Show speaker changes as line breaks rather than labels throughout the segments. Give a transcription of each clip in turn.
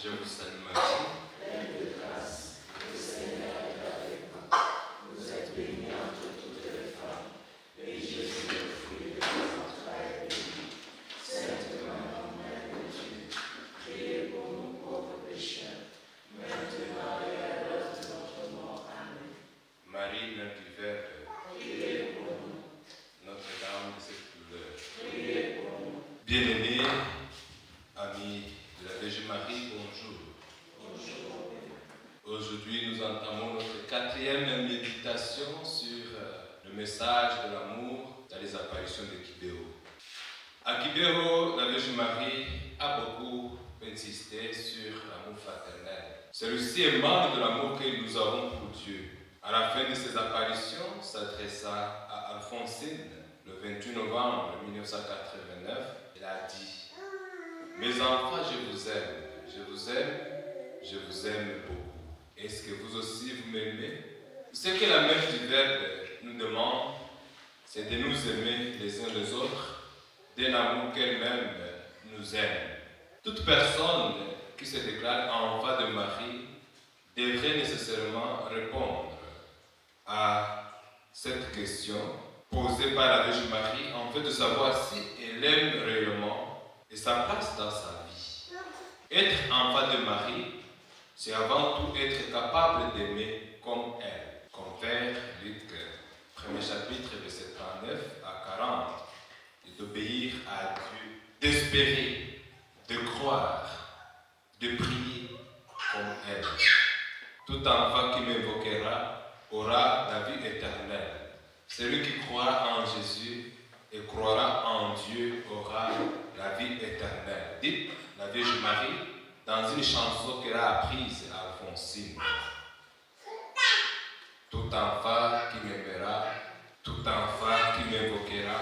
Je vous salue Marie, pleine de grâce, le Seigneur est avec vous. Vous êtes bénie entre toutes les femmes, et Jésus, le fruit de vos entrailles, est béni. Sainte Marie, Mère de Dieu, priez pour nous pauvres pécheurs, maintenant et à l'heure de notre mort. Amen. Marie, Mère du Verbe, priez pour nous. Notre-Dame de cette douleur, priez pour nous. Bien-aimés, amis de la Vierge Marie, bonjour. Bonjour. Aujourd'hui, nous entamons notre 4e méditation sur le message de l'amour dans les apparitions de Kibéo. À Kibéo, la Vierge Marie a beaucoup insisté sur l'amour fraternel. Celui-ci est membre de l'amour que nous avons pour Dieu. À la fin de ses apparitions, s'adressa à Alphonsine le 28 novembre 1989. Elle a dit: mes enfants, je vous aime, je vous aime, je vous aime beaucoup. Est-ce que vous aussi vous m'aimez? Ce que la Mère du Verbe nous demande, c'est de nous aimer les uns les autres, d'un amour qu'elle-même nous aime. Toute personne qui se déclare enfant de Marie devrait nécessairement répondre à cette question posée par la Vierge Marie, en fait de savoir si elle aime réellement et sa place dans sa vie. Être enfant de Marie, c'est avant tout être capable d'aimer comme elle. Comme Père Luc, 1er chapitre, verset 39 à 40, et d'obéir à Dieu, d'espérer, de croire, de prier comme elle. Tout enfant qui m'invoquera aura la vie éternelle. Celui qui croira en Jésus et croira en Dieu aura la vie éternelle. Dites la Vierge Marie dans une chanson qu'elle a apprise à Alphonsine. Tout enfant qui m'aimera, tout enfant qui m'invoquera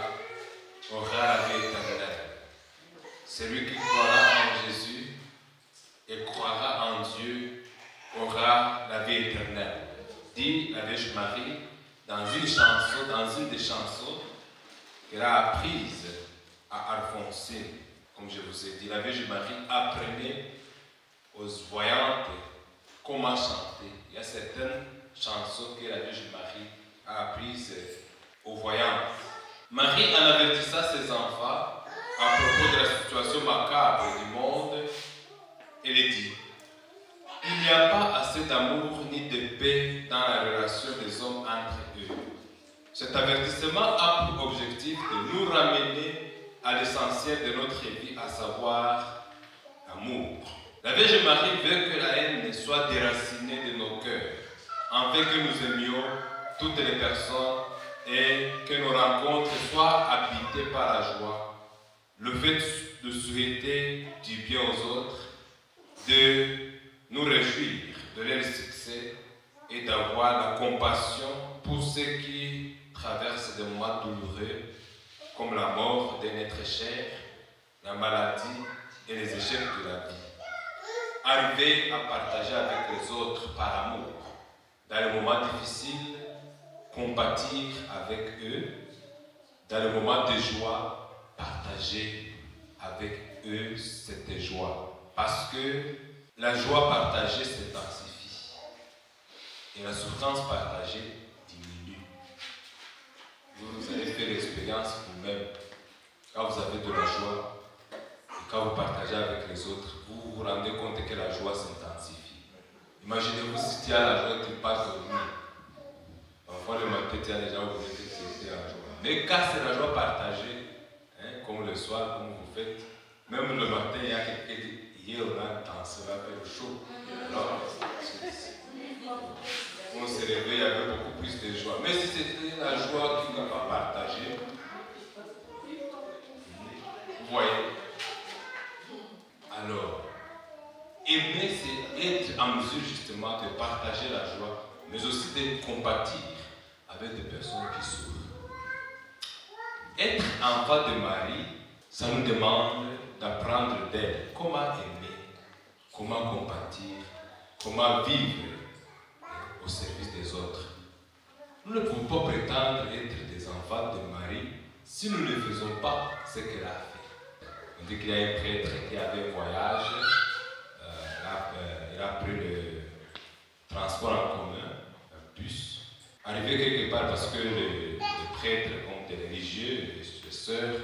aura la vie éternelle. Celui qui croira en Jésus et croira en Dieu aura la vie éternelle. Dit la Vierge Marie dans une chanson, dans une des chansons qu'elle a apprise à Alphonsine. Comme je vous ai dit, la Vierge Marie apprenait aux voyantes comment chanter. Il y a certaines chansons que la Vierge Marie a apprises aux voyantes. Marie, en avertissant ses enfants à propos de la situation macabre du monde, elle dit: il n'y a pas assez d'amour ni de paix dans la relation des hommes entre eux. Cet avertissement a pour objectif de nous ramener à l'essentiel de notre vie, à savoir l'amour. La Vierge Marie veut que la haine soit déracinée de nos cœurs, afin que nous aimions toutes les personnes et que nos rencontres soient habitées par la joie, le fait de souhaiter du bien aux autres, de nous réjouir de leur succès et d'avoir la compassion pour ceux qui traversent des moments douloureux comme la mort d'un être cher, la maladie et les échecs de la vie. Arriver à partager avec les autres par amour. Dans les moments difficiles, compatir avec eux. Dans les moments de joie, partager avec eux cette joie. Parce que la joie partagée s'intensifie et la souffrance partagée diminue. Vous avez fait l'expérience vous-même. Quand vous avez de la joie et quand vous partagez avec les autres, vous vous rendez compte que la joie s'intensifie. Imaginez-vous si tu as la joie et tu passes dormir. Parfois le matin, tu as déjà oublié que tu étais en joie. Mais quand c'est la joie partagée, comme le soir, comme vous faites, même le matin, il y a quelqu'un qui dit: hier on a dansé, on a fait le show. Alors, on s'est réveillé, il y avait beaucoup plus de joie. Mais si c'était la joie qui n'a pas partagée, vous voyez. Alors, aimer, c'est être en mesure justement de partager la joie, mais aussi de compatir avec des personnes qui souffrent. Être enfant de Marie, ça nous demande d'apprendre d'elle comment aimer, comment compatir, comment vivre au service des autres. Nous ne pouvons pas prétendre être des enfants de Marie si nous ne faisons pas ce qu'elle a fait. On dit qu'il y a un prêtre qui avait un voyage, a parce que les prêtres, comme des religieux, les sœurs,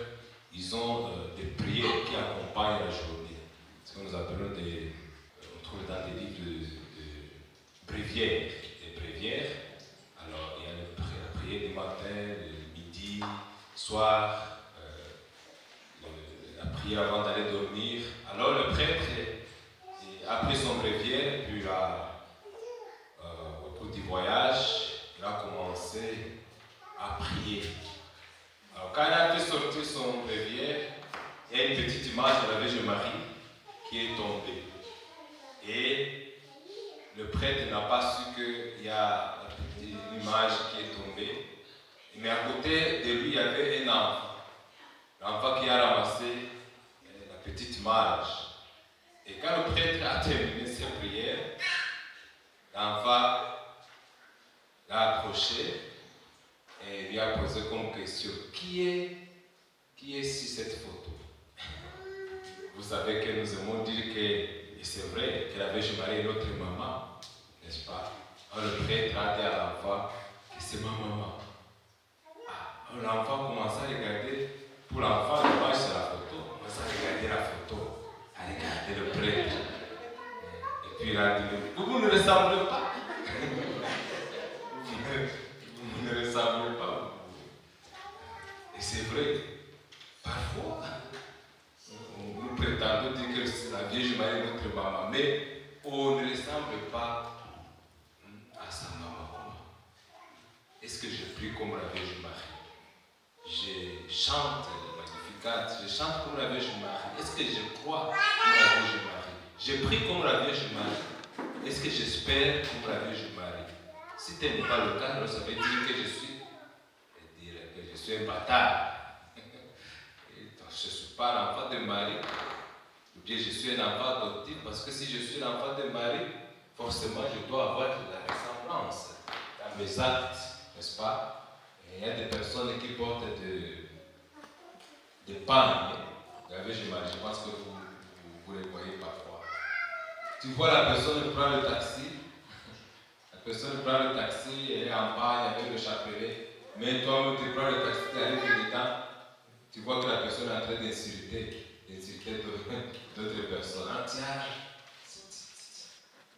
ils ont des prières qui accompagnent la journée. Ce que nous appelons on trouve dans des livres de bréviaires. Des bréviaires. Alors, il y a la prière du matin, du midi, soir, la prière avant d'aller dormir. Alors, le prêtre a pris son bréviaire, puis au cours du voyage, il a commencé à prier. Alors, quand il a fait sortir son bréviaire, il y a une petite image de la Vierge Marie qui est tombée. Et le prêtre n'a pas su qu'il y a une image qui est tombée. Mais à côté de lui, il y avait un enfant. L'enfant qui a ramassé la petite image. Et quand le prêtre a terminé ses prières, l'enfant l'a approché et lui a posé comme question: qui est sur cette photo? Vous savez que nous aimons dire que, et c'est vrai, que la Vierge Marie est notre maman, n'est-ce pas? Alors le prêtre a dit à l'enfant que c'est ma maman. Alors l'enfant commence à regarder. Pour l'enfant, l'image c'est la photo. Il commence à regarder la photo, à regarder le prêtre. Et puis il a dit: vous ne ressemblez pas. Vous ne ressemblez pas. Et c'est vrai, parfois, nous prétendons dire que la Vierge Marie est notre maman, mais on ne ressemble pas à sa maman. Est-ce que je prie comme la Vierge Marie? Je chante le Magnificat, je chante comme la Vierge Marie. Est-ce que je crois comme la Vierge Marie? Je prie comme la Vierge Marie. Est-ce que j'espère comme la Vierge Marie? Si ce n'est pas le cas, alors ça veut dire que je suis un bâtard. Je ne suis pas l'enfant de Marie, ou bien je suis un enfant adoptif, parce que si je suis l'enfant de Marie, forcément je dois avoir de la ressemblance dans mes actes, n'est-ce pas? Et il y a des personnes qui portent des pagnes de la Vierge Marie. Je pense que vous les voyez parfois. Tu vois la personne prend le taxi, elle est en bas, il y avait le chapelet, mais toi, tu prends le taxi, tu arrives dedans. Tu vois que la personne est en train d'insulter d'autres personnes. Tiens,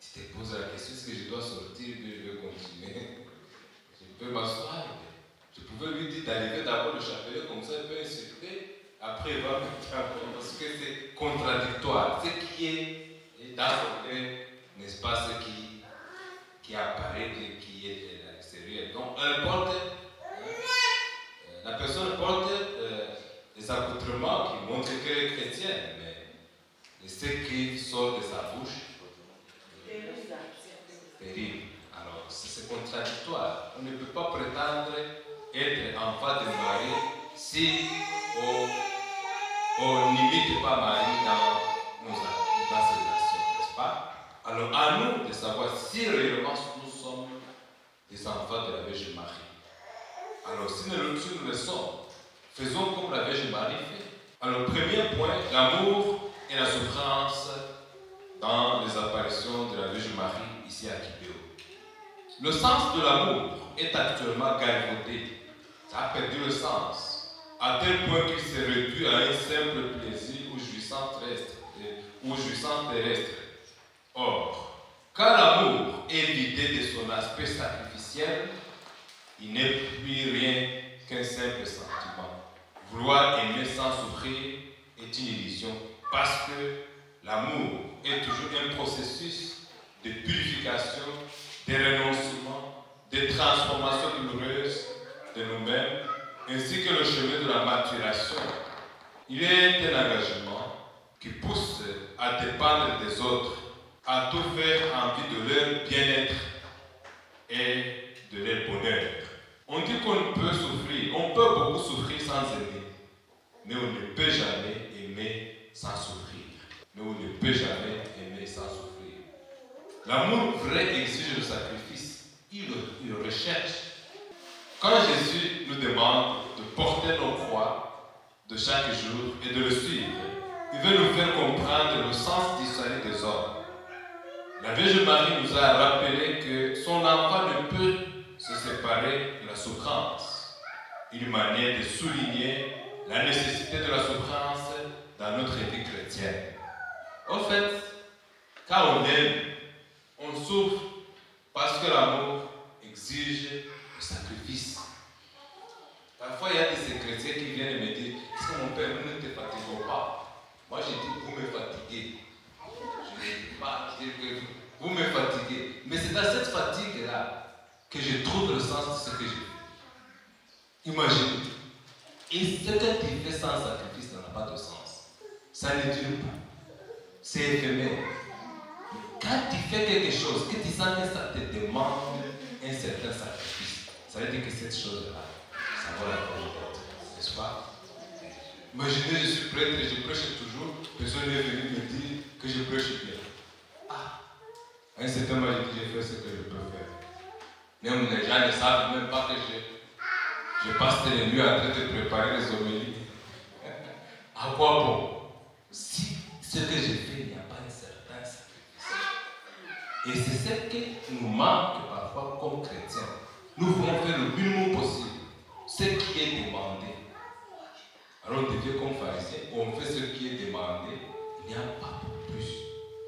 tu te poses la question: est-ce que je dois sortir ou je vais continuer? Je peux m'asseoir. Je pouvais lui dire d'arriver d'abord le chapelet, comme ça il peut insulter, après il va me faire, parce que c'est contradictoire. Ce qui est dans son cœur, n'est-ce pas, ce qui apparaît, qui est à l'extérieur. Donc la personne porte des accoutrements qui montrent qu'elle est chrétienne, mais ce qui sort de sa bouche, terrible. Alors, c'est contradictoire. On ne peut pas prétendre être enfant de Marie si on n'imite pas Marie dans ses actions, n'est-ce pas? Alors, à nous de savoir si réellement nous sommes des enfants de la Vierge Marie. Alors, si nous le sommes, faisons comme la Vierge Marie fait. Alors, premier point, l'amour et la souffrance dans les apparitions de la Vierge Marie ici à Kibéo. Le sens de l'amour est actuellement galvaudé. Ça a perdu le sens, à tel point qu'il s'est réduit à un simple plaisir ou jouissance terrestre. Or, quand l'amour est vidé de son aspect sacrificiel, il n'est plus rien qu'un simple sentiment. Vouloir aimer sans souffrir est une illusion, parce que l'amour est toujours un processus de purification, de renoncement, de transformation douloureuse de nous-mêmes, ainsi que le chemin de la maturation. Il est un engagement qui pousse à dépendre des autres, à tout faire en vue de leur bien-être et de leur bonheur. On dit qu'on peut souffrir, on peut beaucoup souffrir sans aimer, mais on ne peut jamais aimer sans souffrir. L'amour vrai exige le sacrifice, il le recherche. Quand Jésus nous demande de porter nos croix de chaque jour et de le suivre, il veut nous faire comprendre le sens du salut des hommes. La Vierge Marie nous a rappelé que son enfant ne peut se séparer de la souffrance. Une manière de souligner la nécessité de la souffrance dans notre vie chrétienne. En fait, quand on aime, on souffre parce que l'amour exige le sacrifice. Parfois, il y a des chrétiens qui viennent me dire, est-ce que mon père, nous ne te fatiguons pas? Moi, je dis, vous me fatiguez. Je ne dis pas dire que vous me fatiguez. Mais c'est dans cette fatigue-là que je trouve le sens de ce que je fais. Imagine. Et ce que tu fais sans sacrifice n'a pas de sens. Ça ne dure pas. C'est éphémère. Quand tu fais quelque chose, que tu sens que ça te demande un certain sacrifice, ça veut dire que cette chose-là, ça vaut la peine d'être. N'est-ce pas? Imaginez, je suis prêtre et je prêche toujours, personne n'est venu me dire que je prêche bien. Ah! À un certain moment, j'ai fait ce que je peux faire. Même les gens ne savent même pas que je passe les nuits en train de préparer les homélies. À quoi bon? Si ce que je fais, il n'y a pas un certain sacrifice. Et c'est ce qui nous manque parfois comme chrétiens. Nous voulons faire le minimum possible. Ce qui est demandé. Alors on devient comme pharisiens, on fait ce qui est demandé, il n'y a pas plus.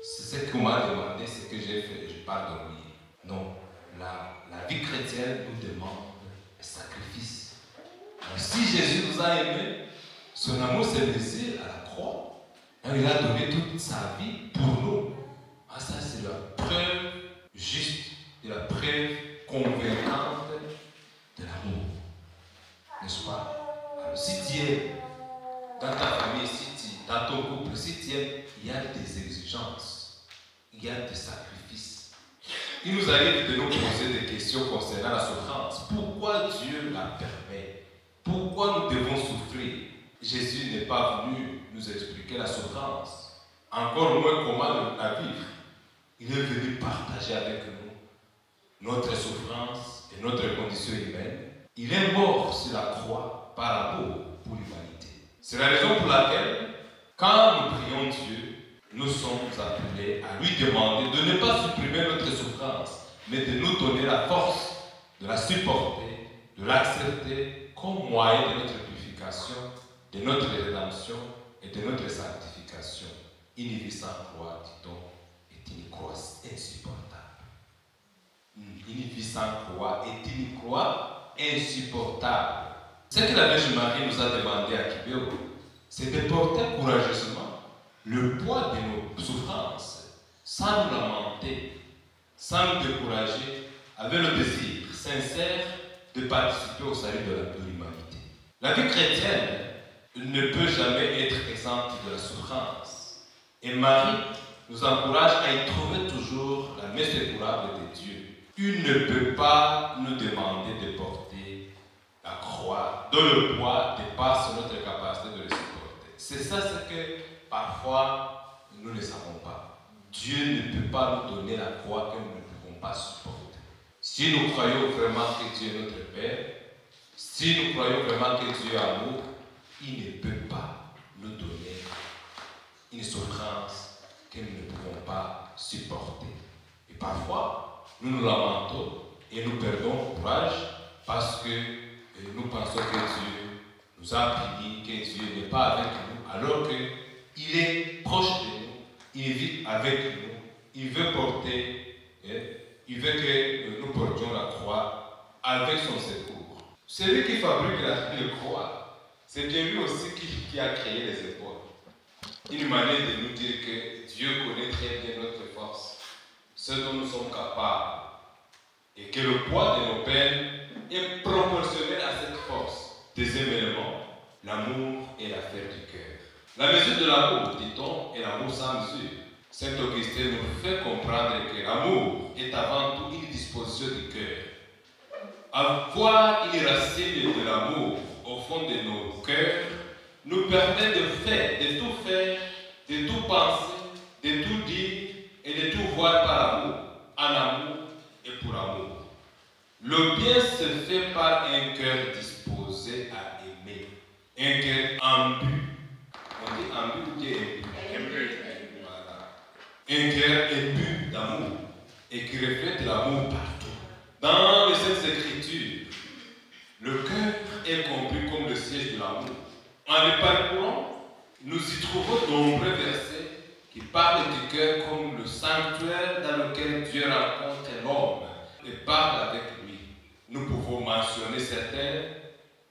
C'est ce qu'on m'a demandé, ce que j'ai fait, je parle de lui. Non, la vie chrétienne nous demande le sacrifice. Alors, si Jésus nous a aimés, son amour s'est laissé à la croix. Alors, il a donné toute sa vie pour nous. Ah, ça c'est la preuve juste et la preuve convaincante de l'amour. N'est-ce pas? Alors, si tu es dans ta famille, dans ton couple, si tu aimes, il y a des exigences, il y a des sacrifices. Il nous arrive de nous poser des questions concernant la souffrance. Pourquoi Dieu la permet? Pourquoi nous devons souffrir? Jésus n'est pas venu nous expliquer la souffrance, encore moins comment la vivre. Il est venu partager avec nous notre souffrance et notre condition humaine. Il est mort sur la croix par amour pour l'humanité. C'est la raison pour laquelle, quand nous prions Dieu, nous sommes appelés à lui demander de ne pas supprimer notre souffrance, mais de nous donner la force de la supporter, de l'accepter comme moyen de notre purification, de notre rédemption et de notre sanctification. Une vie sans croix, dit-on, est une croix insupportable. Une vie sans croix est une croix insupportable. Ce que la Vierge Marie nous a demandé à Kibéo, c'est de porter courageusement le poids de nos souffrances, sans nous lamenter, sans nous décourager, avec le désir sincère de participer au salut de l'humanité. La vie chrétienne ne peut jamais être exempte de la souffrance. Et Marie nous encourage à y trouver toujours la main secourable de Dieu. Il ne peut pas nous demander de porter la croix, dont le poids dépasse notre capacité de le supporter. C'est ça ce que parfois nous ne savons pas. Dieu ne peut pas nous donner la croix que nous ne pouvons pas supporter. Si nous croyons vraiment que Dieu est notre Père, si nous croyons vraiment que Dieu est amour, il ne peut pas nous donner une souffrance que nous ne pouvons pas supporter. Et parfois, nous nous lamentons et nous perdons courage parce que nous pensons que Dieu nous a punis, que Dieu n'est pas avec nous, alors qu'il est proche de nous, il vit avec nous, il veut porter, il veut que nous portions la croix avec son secours. Celui qui fabrique la croix, c'est bien lui aussi qui a créé les épaules. Une manière de nous dire que Dieu connaît très bien notre force, ce dont nous sommes capables, et que le poids de nos peines est proportionnel à cette force. Deuxième élément, l'amour est l'affaire du cœur. La mesure de l'amour, dit-on, est l'amour sans mesure. Saint Augustin nous fait comprendre que l'amour est avant tout une disposition du cœur. Avoir une racine de l'amour au fond de nos cœurs nous permet de faire, de tout faire, de tout penser, de tout dire et de tout voir par amour, en amour et pour amour. Le bien se fait par un cœur disposé à aimer, un cœur ambu. On dit ambu ou bien imbu? Voilà. Un cœur imbu d'amour et qui reflète l'amour partout, Dans les Saintes Écritures, le cœur est compris comme le siège de l'amour. En les parcourant, nous y trouvons de nombreux versets qui parlent du cœur comme le sanctuaire dans lequel Dieu rencontre l'homme et parle avec lui. Nous pouvons mentionner certains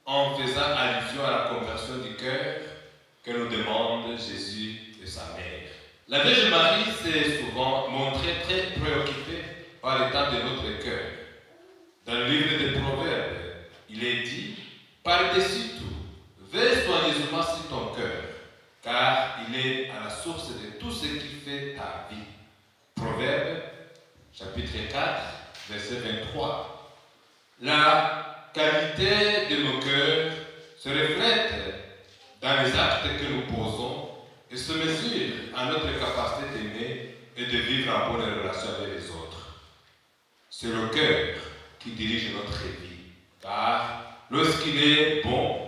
en faisant allusion à la conversion du cœur que nous demande Jésus de sa mère. La Vierge Marie s'est souvent montrée très préoccupée par l'état de notre cœur. Dans le livre des Proverbes, il est dit « Par-dessus tout, veille soigneusement sur ton cœur, car il est à la source de tout ce qui fait ta vie. » Proverbe, chapitre 4, verset 23. La qualité de nos cœurs se reflète dans les actes que nous posons et se mesure à notre capacité d'aimer et de vivre en bonne relation avec les autres. C'est le cœur qui dirige notre vie, car lorsqu'il est bon,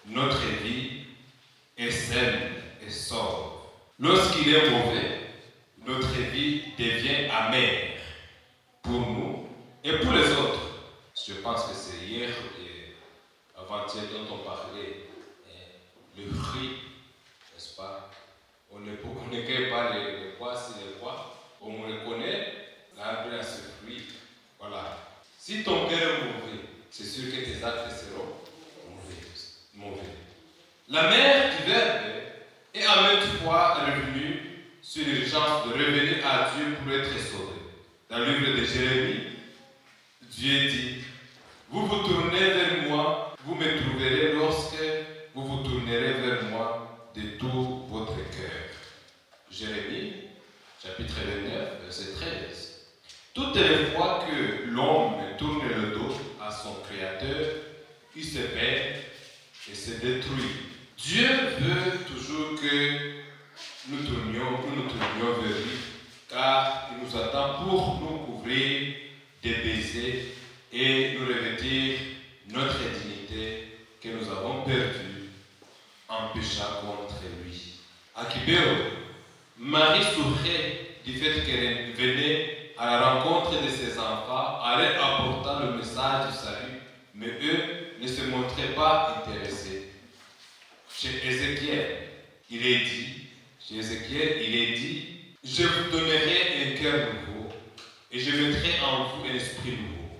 notre vie est saine et sauve. Lorsqu'il est mauvais, notre vie devient amère pour nous et pour les autres. Je pense que c'est hier et avant-hier dont on parlait, le fruit, n'est-ce pas? On ne cueille pas les pois sur les pois, on reconnaît l'arbre à ce fruit. Voilà. Si ton cœur est mauvais, c'est sûr que tes actes seront mauvais. La mère du Verbe est à maintes fois revenue sur l'urgence de revenir à Dieu pour être sauvé. Dans le livre de Jérémie, Dieu dit « Vous vous tournez vers moi, vous me trouverez lorsque vous vous tournerez vers moi de tout votre cœur. » Jérémie, chapitre 29, verset 13. Toutes les fois que l'homme tourne le dos à son Créateur, il se perd et se détruit. Dieu veut toujours que nous tournions vers lui, car il nous attend pour nous couvrir des baisers et nous revêtir notre dignité que nous avons perdue en péchant contre lui. À Kibéo, Marie souffrait du fait qu'elle venait à la rencontre de ses enfants, en leur apportant le message du salut, mais eux ne se montraient pas intéressés. Chez Ézéchiel, il est dit, je vous donnerai un cœur nouveau et je mettrai en vous un esprit nouveau.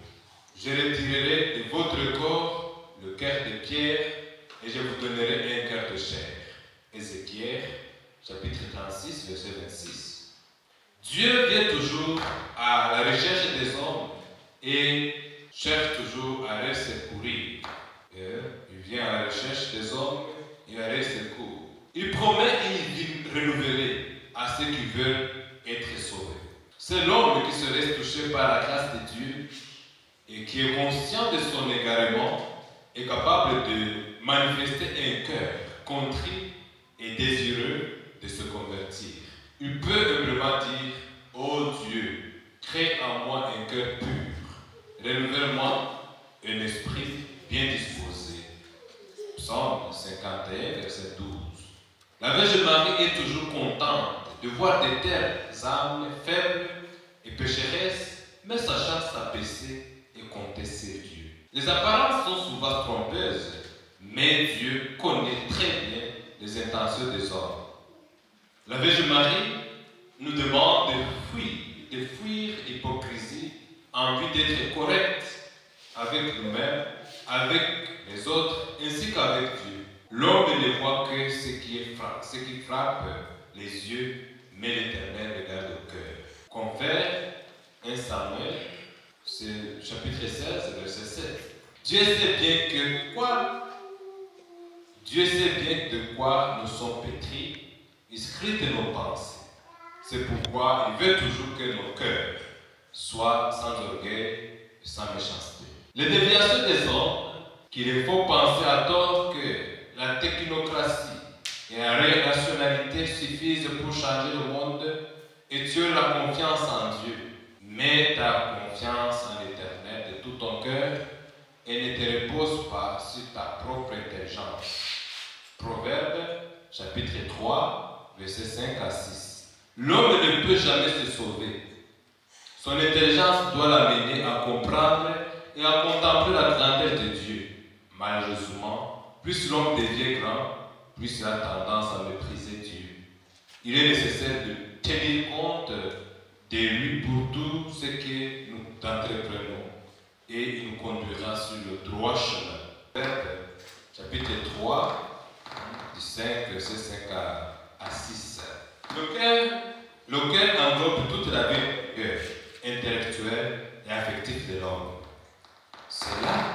Je retirerai de votre corps le cœur de pierre et je vous donnerai un cœur de chair. Ézéchiel, chapitre 36, verset 26. Dieu vient toujours à la recherche des hommes et cherche toujours à les secourir. Il vient à la recherche des hommes et à les secourir. Il promet une vie renouvelée à ceux qui veulent être sauvés. C'est l'homme qui se laisse toucher par la grâce de Dieu et qui est conscient de son égarement est capable de manifester un cœur contrit et désireux de se convertir. Il peut humblement dire « Ô Dieu, crée en moi un cœur pur, renouvelle-moi un esprit bien disposé. » Psaume 51, verset 12. La Vierge Marie est toujours contente de voir de telles âmes faibles et pécheresses, mais sachant s'abaisser et compter sur Dieu. Les apparences sont souvent trompeuses, mais Dieu connaît très bien les intentions des hommes. La Vierge Marie nous demande de fuir l'hypocrisie en vue d'être correct avec nous-mêmes, avec les autres, ainsi qu'avec Dieu. L'homme ne voit que ce qui frappe les yeux, mais l'Éternel regarde au cœur. Confère 1 Samuel, c'est chapitre 16, verset 7. Dieu sait bien de quoi nous sommes pétris, inscrites nos pensées. C'est pourquoi il veut toujours que nos cœurs soient sans orgueil et sans méchanceté. Les déviations des hommes, qu'il faut penser à tort que la technocratie et la rationalité suffisent pour changer le monde et tu as la confiance en Dieu. Mets ta confiance en l'Éternel de tout ton cœur et ne te repose pas sur ta propre intelligence. Proverbe, chapitre 3, versets 5 à 6. L'homme ne peut jamais se sauver. Son intelligence doit l'amener à comprendre et à contempler la grandeur de Dieu. Malheureusement, plus l'homme devient grand, plus il a tendance à mépriser Dieu. Il est nécessaire de tenir compte de lui pour tout ce que nous entreprenons et il nous conduira sur le droit chemin. Chapitre 3, du 5, verset 5 à 6. Le cœur englobe toute la vie intellectuelle et affective de l'homme. C'est là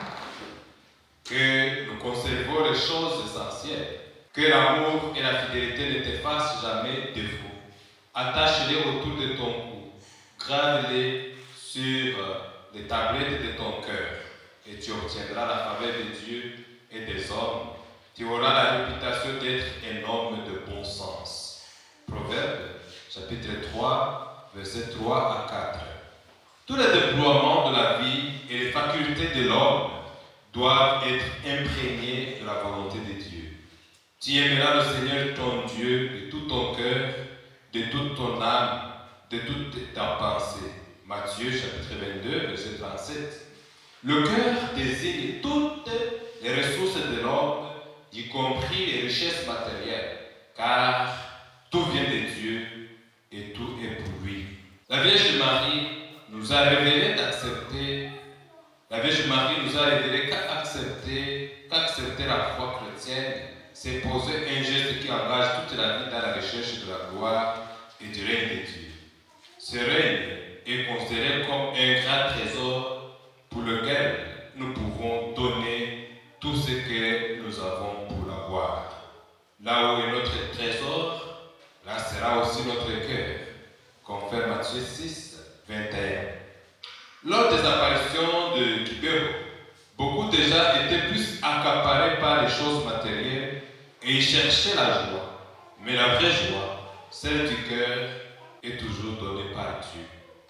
que nous conservons les choses essentielles, que l'amour et la fidélité ne te fassent jamais défaut. Attache-les autour de ton cou, grave-les sur les tablettes de ton cœur, et tu obtiendras la faveur de Dieu et des hommes. Tu auras la réputation d'être un homme de bon sens. Proverbe, chapitre 3, versets 3 à 4. Tous les déploiements de la vie et les facultés de l'homme doivent être imprégnés de la volonté de Dieu. Tu aimeras le Seigneur ton Dieu de tout ton cœur, de toute ton âme, de toute ta pensée. Matthieu chapitre 22, verset 37. Le cœur désigne toutes les ressources de l'homme, y compris les richesses matérielles, car tout vient de Dieu et tout est pour lui. La Vierge Marie nous a révélé qu'accepter la foi chrétienne, c'est poser un geste qui engage toute la vie dans la recherche de la gloire et du règne de Dieu. Ce règne est considéré comme un grand trésor pour lequel nous pouvons donner tout ce que nous avons pour l'avoir. Là où est notre trésor, là sera aussi notre cœur, confère Matthieu 6, 21. Lors des apparitions de Kibéro, beaucoup déjà étaient plus accaparés par les choses matérielles et ils cherchaient la joie. Mais la vraie joie, celle du cœur, est toujours donnée par Dieu.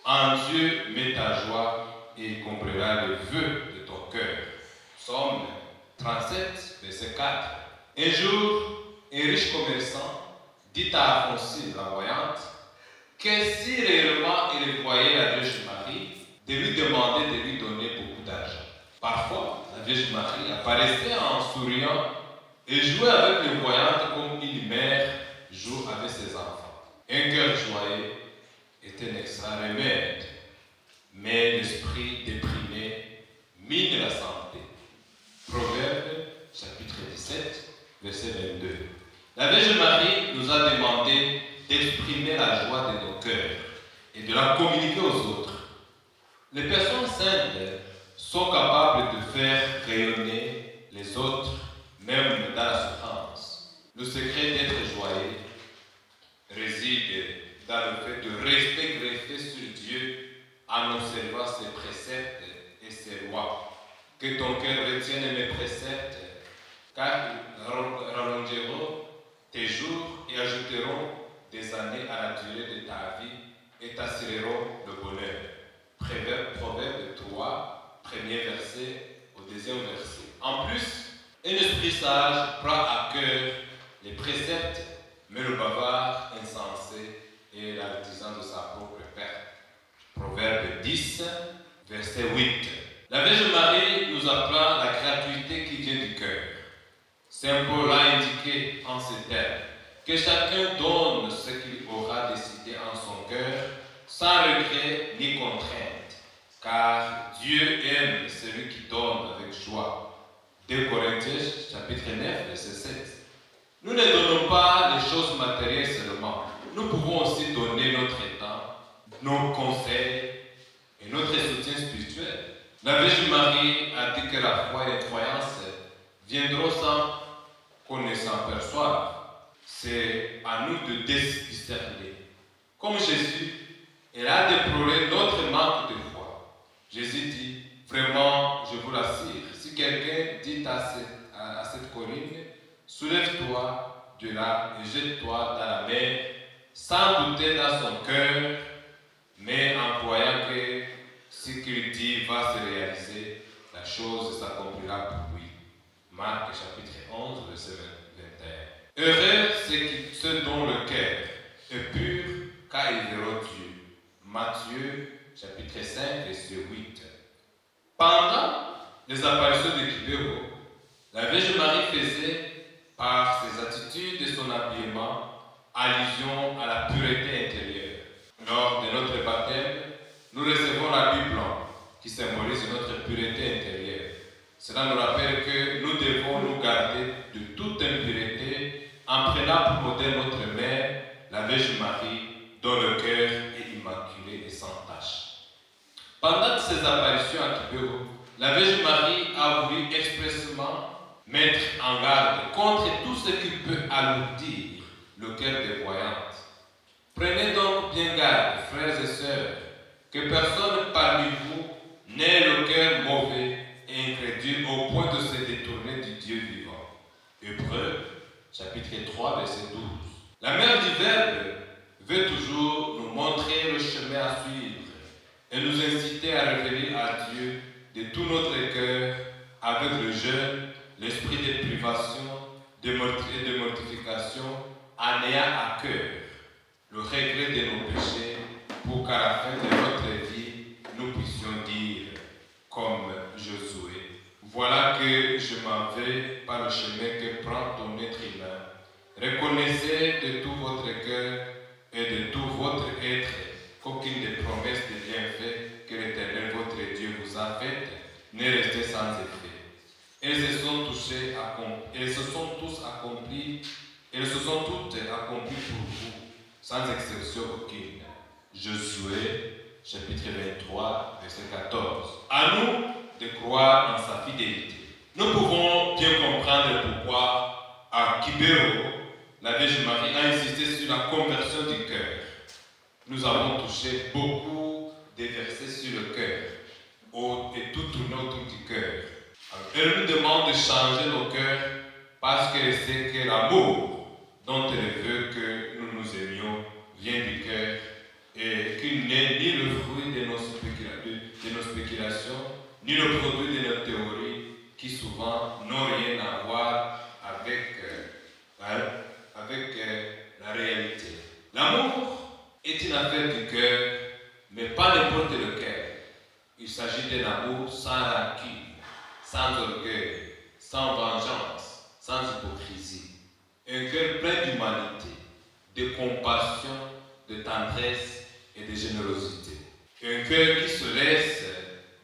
En Dieu, mets ta joie et il comblera le vœu de ton cœur. Psaume 37, verset 4. Un jour, un riche commerçant dit à Alphonsine, la voyante, que si réellement il voyait la Vierge Marie, de lui demander de lui donner beaucoup d'argent. Parfois, la Vierge Marie apparaissait en souriant et jouait avec les voyantes comme une mère joue avec ses enfants. Un cœur joyeux est un extra remède, mais l'esprit déprimé mine la santé. Proverbe, chapitre 17, verset 22. La Vierge Marie nous a demandé d'exprimer la joie de nos cœurs et de la communiquer aux autres. Les personnes saintes sont capables de faire rayonner les autres, même dans la souffrance. Le secret d'être joyeux réside dans le fait de rester greffé sur Dieu en observant ses préceptes et ses lois. Que ton cœur retienne mes préceptes, car ils rallongeront tes jours et ajouteront des années à la durée de ta vie et t'assureront le bonheur. Proverbe 3, premier verset au deuxième verset. En plus, un esprit sage prend à cœur les préceptes, mais le bavard insensé est l'artisan de sa propre perte. Proverbe 10, verset 8. La Vierge Marie nous apprend la gratuité qui vient du cœur. Saint Paul a indiqué en ces termes que chacun donne ce qu'il aura décidé en son cœur, sans regret ni contrainte, car Dieu aime celui qui donne avec joie. 2 Corinthiens, chapitre 9, verset 7. Nous ne donnons pas les choses matérielles seulement. Nous pouvons aussi donner notre temps, nos conseils et notre soutien spirituel. La Vierge Marie a dit que la foi et la croyance viendront sans qu'on ne s'en perçoive. C'est à nous de discerner. Comme Jésus, elle a déploré notre manque de foi. Jésus dit, vraiment, je vous l'assure, si quelqu'un dit à cette colline, soulève-toi de là et jette-toi dans la mer, sans douter dans son cœur, mais en croyant que ce qu'il dit va se réaliser, la chose s'accomplira pour lui. Marc chapitre 11, verset 21. Heureux ceux dont le cœur est pur, car ils verront Dieu. Matthieu chapitre 5, verset 8. Pendant les apparitions de Kibéro, la Vierge Marie faisait, par ses attitudes et son habillement, allusion à la pureté intérieure. Lors de notre baptême, nous recevons l'habit blanc qui symbolise notre pureté intérieure. Cela nous rappelle que nous devons nous garder de toute impureté en prenant pour modèle notre mère, la Vierge Marie, dont le cœur est immaculé et sans tache. Pendant ces apparitions à Kibéro, la Vierge Marie a voulu expressément mettre en garde contre tout ce qui peut alourdir le cœur des voyantes. Prenez donc bien garde, frères et sœurs, que personne parmi vous n'ait le cœur mauvais et incrédule au point de se détourner du Dieu vivant. Hébreux, chapitre 3, verset 12. La mère du Verbe veut toujours nous montrer le chemin à suivre et nous inciter à revenir à Dieu de tout notre cœur avec le jeûne, l'esprit de privation, de mortification, en ayant à cœur le regret de nos péchés pour qu'à la fin de notre vie, nous puissions dire, comme Josué, voilà que je m'en vais par le chemin que prend ton être humain. Reconnaissez de tout votre cœur et de tout votre être qu'aucune des promesses de bienfaits que l'Éternel votre Dieu vous a faites n'est restée sans effet. Elles se sont tous accomplies pour vous, sans exception aucune. Josué, chapitre 23, verset 14. À nous de croire en sa fidélité. Nous pouvons bien comprendre pourquoi à Kibéro, la Vierge Marie a insisté sur la conversion du cœur. Nous avons touché beaucoup de versets sur le cœur et tout tourné autour du cœur. Elle nous demande de changer nos cœurs parce qu'elle sait que l'amour dont elle veut que nous nous aimions vient du cœur et qu'il n'est ni le fruit de nos spéculations, ni le produit de nos théories qui souvent n'ont rien à voir avec la réalité. L'amour est une affaire du cœur, mais pas n'importe lequel. Il s'agit d'un amour sans rancune, sans orgueil, sans vengeance, sans hypocrisie. Un cœur plein d'humanité, de compassion, de tendresse et de générosité. Un cœur qui se laisse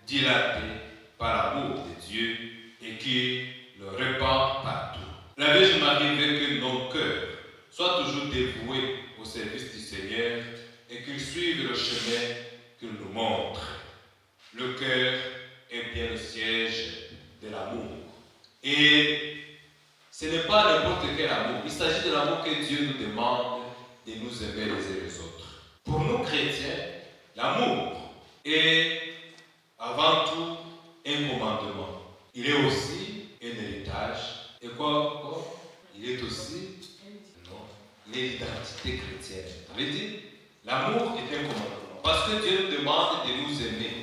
dilater par l'amour de Dieu et qui le répand partout. La Vierge Marie veut que nos cœurs soient toujours dévoués au service du Seigneur et qu'ils suivent le chemin qu'il nous montre. Le cœur est bien le siège de l'amour. Et ce n'est pas n'importe quel amour. Il s'agit de l'amour que Dieu nous demande de nous aimer les uns les autres. Pour nous chrétiens, l'amour est avant tout un commandement. Il est aussi un héritage. Et quoi? Il est aussi l'identité chrétienne. Ça veut dire, l'amour est un commandement. Parce que Dieu nous demande de nous aimer.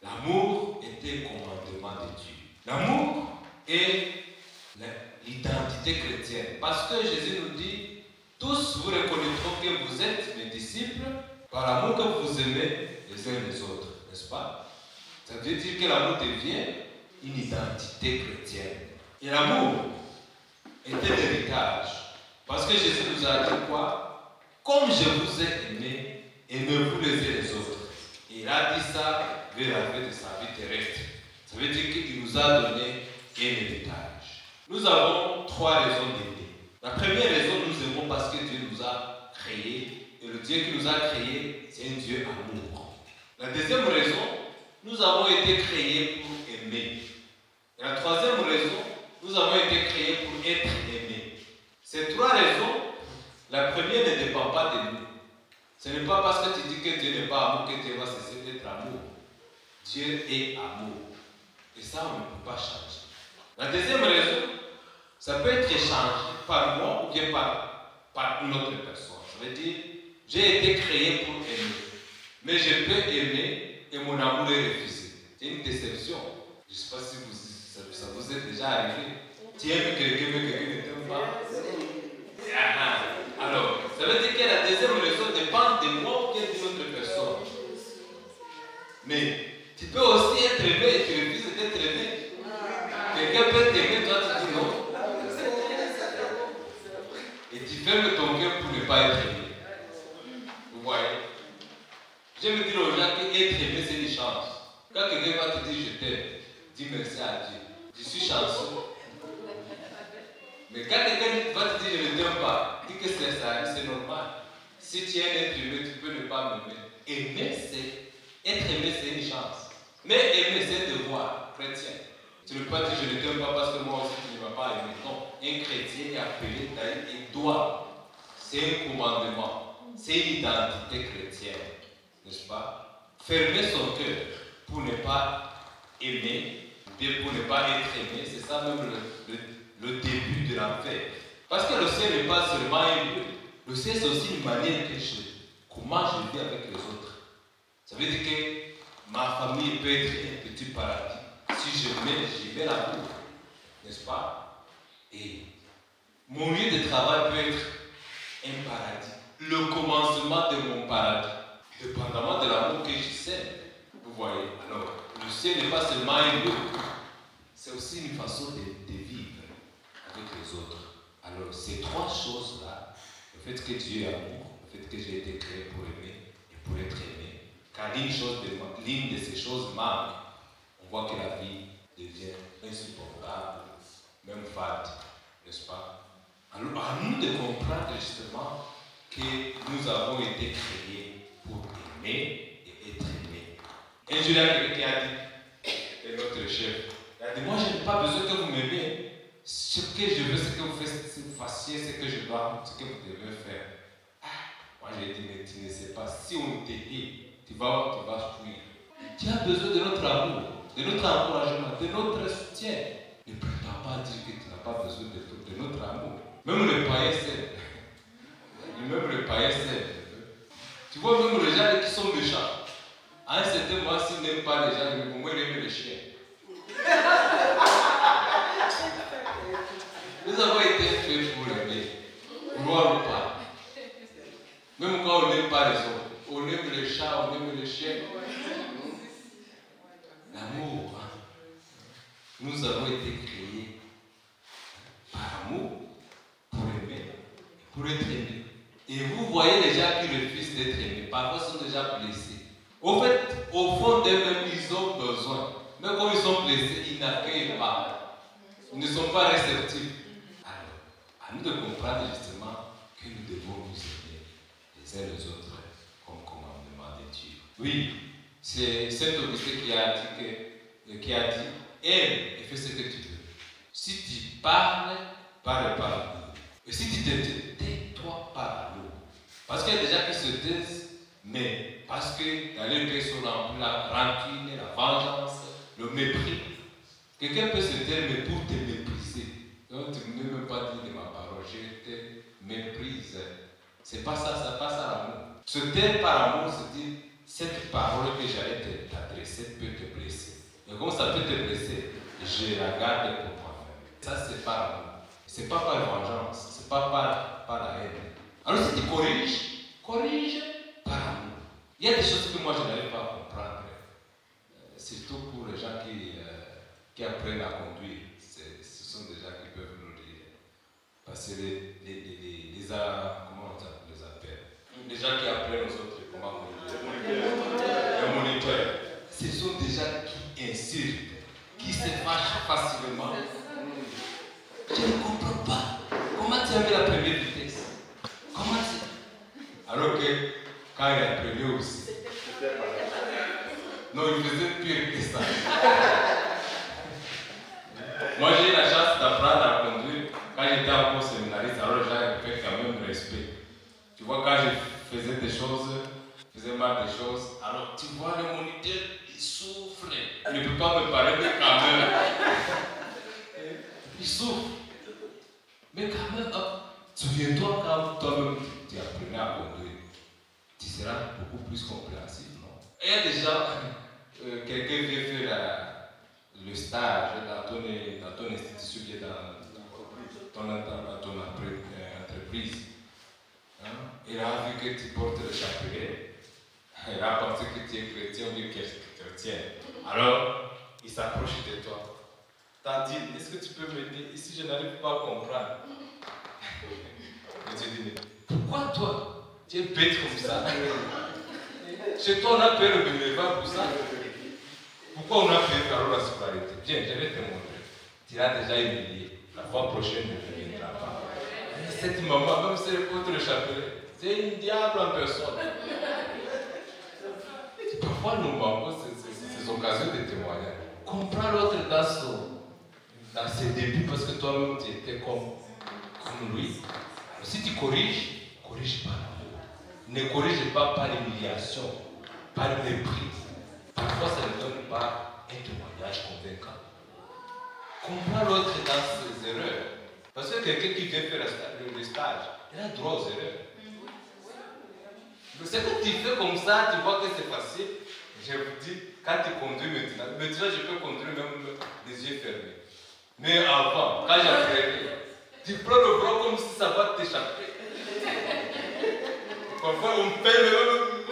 L'amour est un commandement de Dieu. L'amour est l'identité chrétienne. Parce que Jésus nous dit, tous vous reconnaîtront que vous êtes mes disciples par l'amour que vous aimez les uns les autres. N'est-ce pas? Ça veut dire que l'amour devient une identité chrétienne. Et l'amour est un héritage. Parce que Jésus nous a dit quoi? Comme je vous ai aimé, aimez-vous les uns les autres. Et il a dit ça vers la fin de sa vie terrestre. Ça veut dire qu'il nous a donné un héritage. Nous avons trois raisons d'aimer. La première raison, nous aimons parce que Dieu nous a créés. Et le Dieu qui nous a créés, c'est un Dieu amour. La deuxième raison, nous avons été créés pour aimer. Et la troisième raison, nous avons été créés pour être aimés. Ces trois raisons, la première ne dépend pas de nous. Ce n'est pas parce que tu dis que Dieu n'est pas amour que Dieu va cesser d'être amour. Dieu est amour. Et ça, on ne peut pas changer. La deuxième raison, ça peut être changé par moi ou bien par une autre personne. Ça veut dire, j'ai été créé pour aimer. Mais je peux aimer et mon amour est refusé. C'est une déception. Je ne sais pas si ça vous est déjà arrivé. Tu aimes quelqu'un, mais quelqu'un ne t'aime pas. Alors, ça veut dire que la deuxième raison dépend de moi ou d'une autre personne. Mais tu peux aussi être aimé et tu refuses d'être aimé. Quelqu'un peut t'aimer, toi tu dis non. Et tu fermes ton cœur pour ne pas être aimé. Vous voyez? J'aime dire aux gens qu'être aimé, c'est une chance. Quand quelqu'un va te dire je t'aime, dis merci à Dieu. Je suis chanceux. Mais quand quelqu'un va te dire je ne t'aime pas, dis que c'est normal. Si tu es un être aimé, tu peux ne pas m'aimer. Être aimé, c'est une chance. Mais aimer, c'est un devoir chrétien. Tu ne peux pas dire je ne t'aime pas parce que moi aussi tu ne m'as pas aimé. Non, un chrétien est appelé, il doit. C'est un commandement. C'est une identité chrétienne. N'est-ce pas? Fermer son cœur pour ne pas aimer, pour ne pas être aimé, c'est ça même le début de l'enfer. Parce que le ciel n'est pas seulement un lieu. Le ciel, c'est aussi une manière comment je vis avec les autres. Ça veut dire que ma famille peut être un petit paradis. Si je mets l'amour, n'est-ce pas? Et mon lieu de travail peut être un paradis. Le commencement de mon paradis, dépendamment de l'amour que je sème. Vous voyez? Alors, le ciel n'est pas seulement un lieu, c'est aussi une façon de vivre avec les autres. Alors, ces trois choses-là, le fait que Dieu est amour, le fait que j'ai été créé pour aimer et pour être aimé, quand l'une de ces choses manque, on voit que la vie devient insupportable, même fade, n'est-ce pas? Alors, à nous de comprendre justement que nous avons été créés pour aimer et être aimés. Un jour, il y a quelqu'un qui a dit, et notre chef, il a dit, moi je n'ai pas besoin que vous m'aimiez. Ce que je veux, c'est que vous fassiez ce que je dois, ce que vous devez faire. Moi j'ai dit, mais tu ne sais pas, si on t'aide, tu vas fuir. Tu as besoin de notre amour, de notre encouragement, de notre soutien. Ne prétends pas dire que tu n'as pas besoin de notre amour. Même le païen sait. Même le païen sait. Tu vois, même les gens qui sont méchants, à un certain moment, s'ils n'aiment pas les gens, au moins ils aiment les chiens. Nous avons été faits pour aimer, gloire ou pas. Même quand on n'aime pas les autres, on aime les chats, on aime les chiens. L'amour, hein? Nous avons été créés par amour, pour aimer, pour être aimés. Et vous voyez les gens qui refusent d'être aimés, parfois sont déjà blessés. Au fait, au fond d'eux-mêmes, ils ont besoin. Mais quand ils sont blessés, ils n'accueillent pas. Ils ne sont pas réceptifs. Alors, à nous de comprendre justement que nous devons nous aimer les uns les autres comme commandement de Dieu. Oui, c'est Saint Augustin qui a dit, aime et fais ce que tu veux. Si tu parles, parle par l'amour. Et si tu te tais-toi par l'amour. Parce qu'il y a des gens qui se taisent, mais parce que dans les pays sont remplis la rancune, la vengeance, le mépris. Quelqu'un peut se taire, mais pour te mépriser. Donc tu ne peux même pas dire de ma parole, je te méprise. C'est pas ça, c'est pas ça l'amour. Se taire par amour, c'est dire, cette parole que j'allais t'adresser peut te blesser. Et comme ça peut te blesser, je la garde pour moi-même. Ça, c'est par amour. C'est pas par vengeance, c'est pas par la haine. Alors si tu corrige par amour. Il y a des choses que moi je n'arrive pas à comprendre. Surtout pour les gens qui apprennent à conduire. Ce sont des gens qui peuvent nous dire. Parce que comment on les appelle? Les gens qui apprennent aux autres comment conduire. Les moniteurs. Ce sont des gens qui insultent, qui se fâchent facilement. Je ne comprends pas. Comment tu as mis la première vitesse? Comment tu... Alors que quand il apprenait aussi. Non, il faisait pire que ça. Moi, j'ai eu la chance d'apprendre à conduire quand j'étais encore séminariste, alors j'avais fait quand même respect. Tu vois, quand je faisais des choses, je faisais mal des choses, alors tu vois, le moniteur, il souffre. Il ne peut pas me parler, mais quand même. Il souffre. Mais quand même, souviens-toi quand toi-même tu apprenais à conduire, tu seras beaucoup plus compréhensif, non? Et il y a des gens, quelqu'un vient faire le stage dans ton institution, bien dans ton entreprise. Hein? Il a vu que tu portes le chapelet, il a pensé que tu es chrétien ou bien quelque chrétien. Alors, il s'approche de toi. Tantine, est-ce que tu peux m'aider? Ici, je n'arrive pas à comprendre. Et tu dis, mais pourquoi toi, tu es bête comme ça? Chez toi, on a peur de bénévolat pour ça. Pourquoi on a peur de la scolarité? Viens, je vais te montrer. Tu l'as déjà humilié. La fois prochaine, ne viendra pas. Cette maman, même si elle porte le chapelet, c'est une diable en personne. Parfois, nous manquons ces occasions de témoignage. Comprends l'autre dans ses débuts parce que toi-même, tu étais comme lui. Alors, si tu corriges, corrige par l'amour. Ne corrige pas par l'humiliation, par le mépris. Parfois, ça ne donne pas un témoignage convaincant. Comprends l'autre dans ses erreurs. Parce que quelqu'un qui vient faire le stage, il a droit aux erreurs. Ce que tu fais comme ça, tu vois que c'est facile. Je vous dis, quand tu conduis maintenant, je peux conduire même les yeux fermés. Mais avant, quand j'apprenais, tu prends le bras comme si ça va t'échapper. Parfois, on paye le...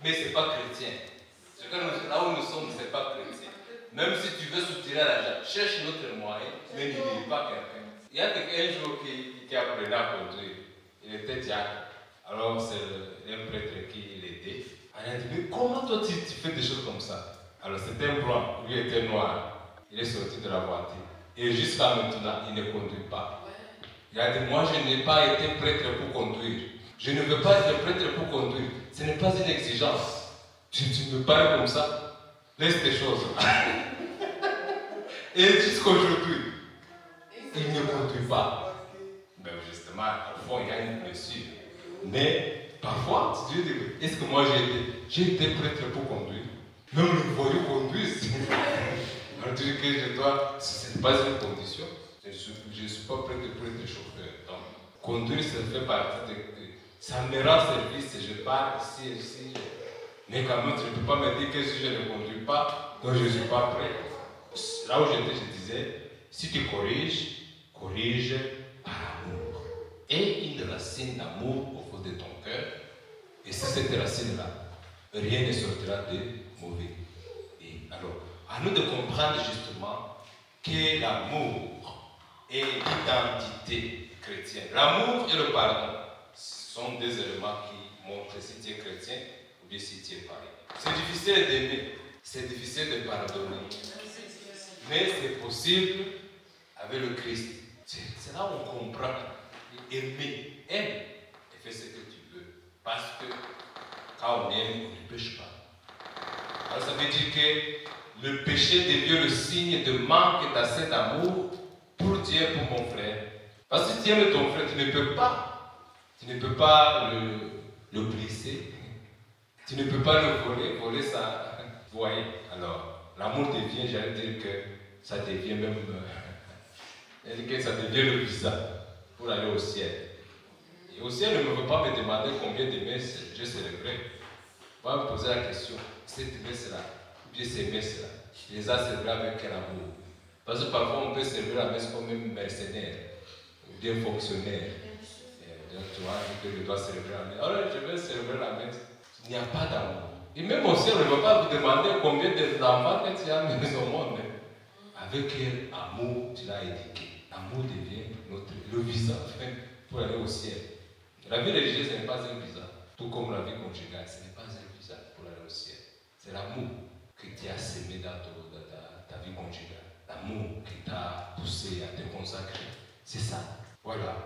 Mais ce n'est pas chrétien. Là où nous sommes, ce n'est pas chrétien. Même si tu veux soutirer l'argent, cherche notre moyen, mais ne dis pas quelqu'un. Il y a quelqu'un un jour qui apprenait à conduire. Il était diacre. Alors, c'est un prêtre qui l'aidait. Il a dit, mais comment toi tu fais des choses comme ça? Alors, c'était un blanc, lui était noir. Il est sorti de la voiture. Et jusqu'à maintenant, il ne conduit pas. Il a dit, moi, je n'ai pas été prêtre pour conduire. Je ne veux pas être prêtre pour conduire. Ce n'est pas une exigence. Tu me parles comme ça. Laisse tes choses. Et jusqu'aujourd'hui, il ne conduit pas. Mais justement, au fond, il y a une blessure. Mais parfois, tu te dis, est-ce que moi j'ai été prêtre pour conduire? Même le voyou conduisent. Alors tu dis que je dois, ce n'est pas une condition. Je ne suis pas prêtre pour être chauffeur. Donc, conduire, ça fait partie de... Ça me rend service, je pars ici. Mais quand même, tu ne peux pas me dire que si je ne conduis pas, donc je ne suis pas prêt. Là où j'étais, je disais, si tu corriges, corrige par amour. Et une racine d'amour au fond de ton cœur. Et si cette racine-là, rien ne sortira de mauvais. Et alors, à nous de comprendre justement que l'amour est l'identité chrétienne. L'amour et le pardon sont des éléments qui montrent si tu es chrétien ou bien si tu es pareil. C'est difficile d'aimer, c'est difficile de pardonner. Mais c'est possible avec le Christ. C'est là où on comprend. Aimer, aime et fais ce que tu veux. Parce que quand on aime, on ne pêche pas. Alors ça veut dire que le péché devient le signe de manque d'assez d'amour pour Dieu et pour mon frère. Parce que si tu aimes ton frère, tu ne peux pas le blesser. Tu ne peux pas le voler ça. Vous voyez. Alors, l'amour devient, j'allais dire que ça devient même, ça devient le visa pour aller au ciel. Et au ciel, ne me veut pas me demander combien de messes j'ai célébré. On va me poser la question, cette messe-là, ou bien ces messes-là, je les ai célébrées avec quel amour? Parce que parfois, on peut célébrer la messe comme un mercenaire, ou bien fonctionnaire. Donc, tu vois, je dois célébrer la messe. Alors, je vais célébrer la messe. Il n'y a pas d'amour. Et même au ciel, on ne va pas vous demander combien d'enfants que tu as mis au monde. Avec quel amour tu l'as éduqué. L'amour devient le visa pour aller au ciel. La vie religieuse n'est pas un visa. Tout comme la vie conjugale, ce n'est pas un visa pour aller au ciel. C'est l'amour que tu as sémé dans ta vie conjugale. L'amour qui t'a poussé à te consacrer. C'est ça. Voilà.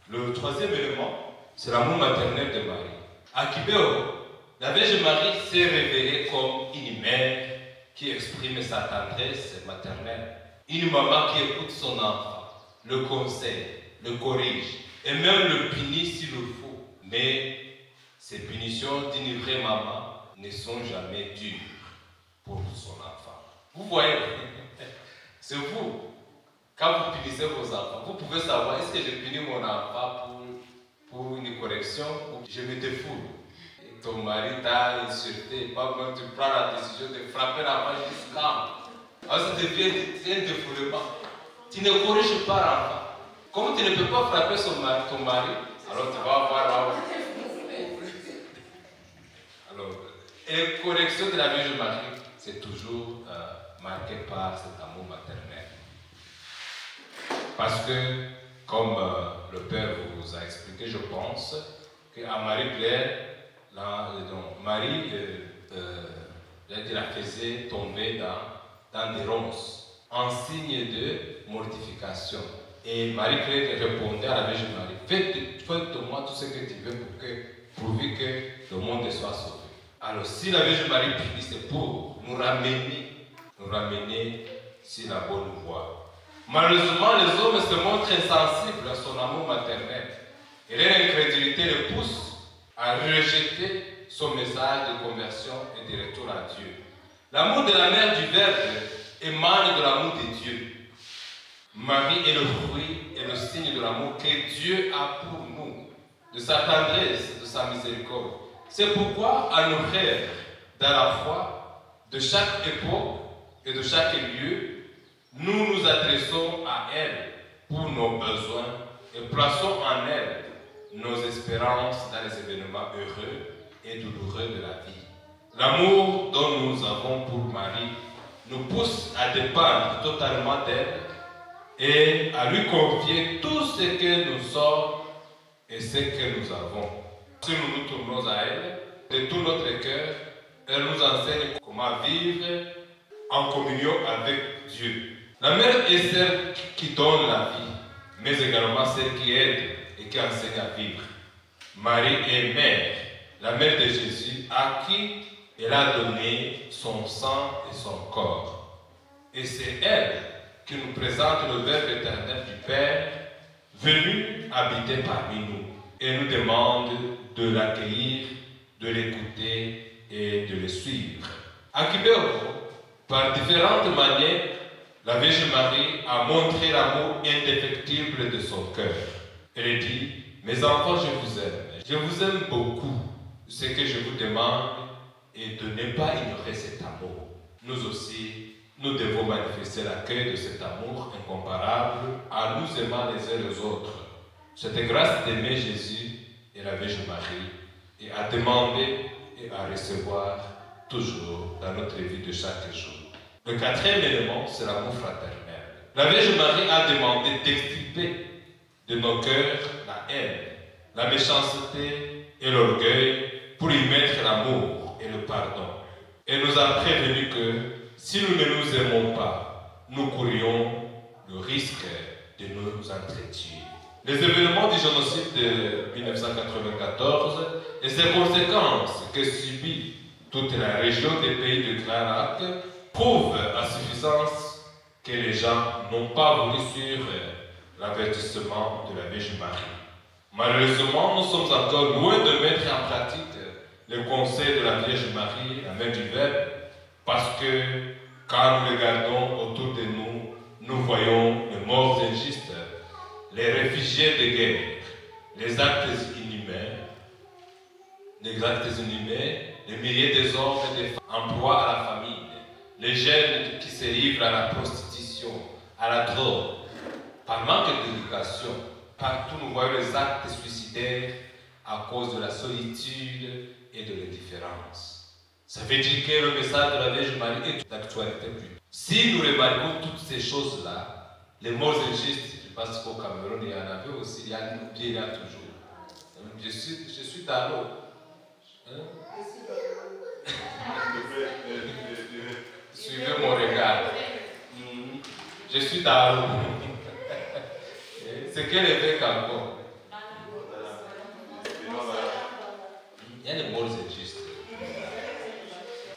Le troisième élément, c'est l'amour maternel de Marie. À Kibéo, la Vierge Marie s'est révélée comme une mère qui exprime sa tendresse maternelle. Une maman qui écoute son enfant, le conseille, le corrige et même le punit s'il le faut. Mais ces punitions d'une vraie maman ne sont jamais dures pour son enfant. Vous voyez, c'est vous. Quand vous punissez vos enfants, vous pouvez savoir est-ce que je punis mon enfant pour une correction ou je me défoule. Et ton mari t'a insulté, pas même tu prends la décision de frapper l'enfant jusqu'à. Alors ça devient un défoulement. Tu ne corriges pas l'enfant. Comme tu ne peux pas frapper ton mari, alors tu vas avoir là. Alors, Et correction de la Vierge Marie, c'est toujours marqué par cet amour maternel. Parce que, comme le Père vous a expliqué, je pense, qu'à Marie-Claire, Marie la faisait tomber dans des ronces, en signe de mortification. Et Marie-Claire répondait à la Vierge Marie, fais-moi tout ce que tu veux pourvu que le monde soit sauvé. Alors si la Vierge Marie prie, c'est pour nous ramener sur la bonne voie. Malheureusement, les hommes se montrent insensibles à son amour maternel. Et leur incrédulité les pousse à rejeter son message de conversion et de retour à Dieu. L'amour de la mère du Verbe émane de l'amour de Dieu. Marie est le fruit et le signe de l'amour que Dieu a pour nous, de sa tendresse, de sa miséricorde. C'est pourquoi, à nos frères dans la foi, de chaque époque et de chaque lieu, nous nous adressons à elle pour nos besoins et plaçons en elle nos espérances dans les événements heureux et douloureux de la vie. L'amour dont nous avons pour Marie nous pousse à dépendre totalement d'elle et à lui confier tout ce que nous sommes et ce que nous avons. Si nous nous tournons à elle, de tout notre cœur, elle nous enseigne comment vivre en communion avec Dieu. La mère est celle qui donne la vie, mais également celle qui aide et qui enseigne à vivre. Marie est mère, la mère de Jésus, à qui elle a donné son sang et son corps. Et c'est elle qui nous présente le Verbe éternel du Père, venu habiter parmi nous, et nous demande de l'accueillir, de l'écouter et de le suivre. À Kibéo, par différentes manières, la Vierge Marie a montré l'amour indéfectible de son cœur. Elle dit, mes enfants, je vous aime beaucoup. Ce que je vous demande est de ne pas ignorer cet amour. Nous aussi, nous devons manifester l'accueil de cet amour incomparable en nous aimant les uns les autres. Cette grâce d'aimer Jésus et la Vierge Marie et à demander et à recevoir toujours dans notre vie de chaque jour. Le quatrième élément, c'est l'amour fraternel. La Vierge Marie a demandé d'extirper de nos cœurs la haine, la méchanceté et l'orgueil pour y mettre l'amour et le pardon. Elle nous a prévenu que si nous ne nous aimons pas, nous courions le risque de nous entretuer. Les événements du génocide de 1994 et ses conséquences que subit toute la région des pays du Grand Lac prouvent à suffisance que les gens n'ont pas voulu suivre l'avertissement de la Vierge Marie. Malheureusement, nous sommes encore loin de mettre en pratique les conseils de la Vierge Marie, la Mère du Verbe, parce que quand nous regardons autour de nous, nous voyons les morts injustes, les réfugiés de guerre, les actes inhumains, les milliers des hommes et des femmes en proie à la famine, les jeunes qui se livrent à la prostitution, à la drogue, par manque d'éducation. Partout nous voyons les actes suicidaires à cause de la solitude et de l'indifférence. Ça veut dire que le message de la Vierge Marie est d'actualité. Si nous remarquons toutes ces choses-là, les morts injustes, je pense qu'au Cameroun il y en avait aussi, il y a toujours. Je suis dans l'eau. Hein? Suivez mon regard. Je suis dans l'eau. C'est quel évêque encore? Il y a les morts injustes.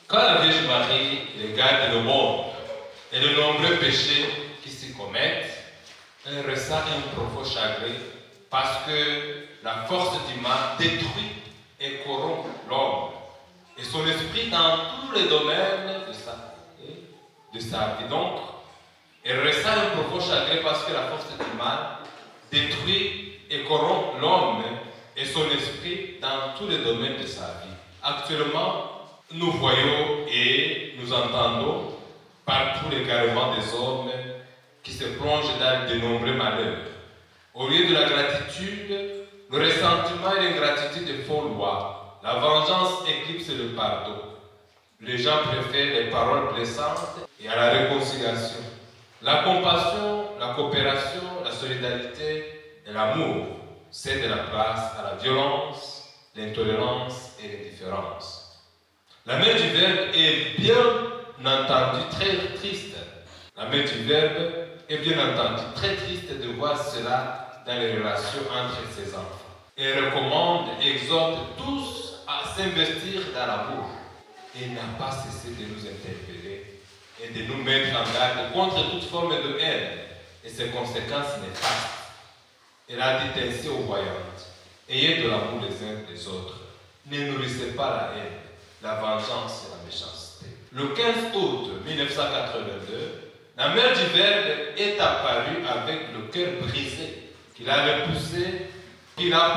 Quand la Vierge Marie regarde le monde et de nombreux péchés qui s'y commettent, elle ressent un profond chagrin parce que la force du mal détruit et corrompt l'homme et son esprit dans tous les domaines de sa vie. Donc, elle ressent un profond chagrin parce que la force du mal détruit et corrompt l'homme et son esprit dans tous les domaines de sa vie. Actuellement, nous voyons et nous entendons partout l'égarement des hommes qui se plongent dans de nombreux malheurs. Au lieu de la gratitude, le ressentiment et l'ingratitude font loi. La vengeance éclipse le pardon. Les gens préfèrent les paroles blessantes et à la réconciliation. La compassion, la coopération, la solidarité et l'amour cèdent la place à la violence, l'intolérance et l'indifférence. La main du Verbe est bien entendu très triste. La main du Verbe est bien entendu très triste de voir cela dans les relations entre ses enfants. Elle recommande et exhorte tous à s'investir dans l'amour. Elle n'a pas cessé de nous interpeller et de nous mettre en garde contre toute forme de haine et ses conséquences néfastes. Elle a dit ainsi aux voyantes: ayez de l'amour les uns des autres. Ne nourrissez pas la haine, la vengeance et la méchanceté. Le 15 août 1982, la mère du Verbe est apparue avec le cœur brisé, qu'il a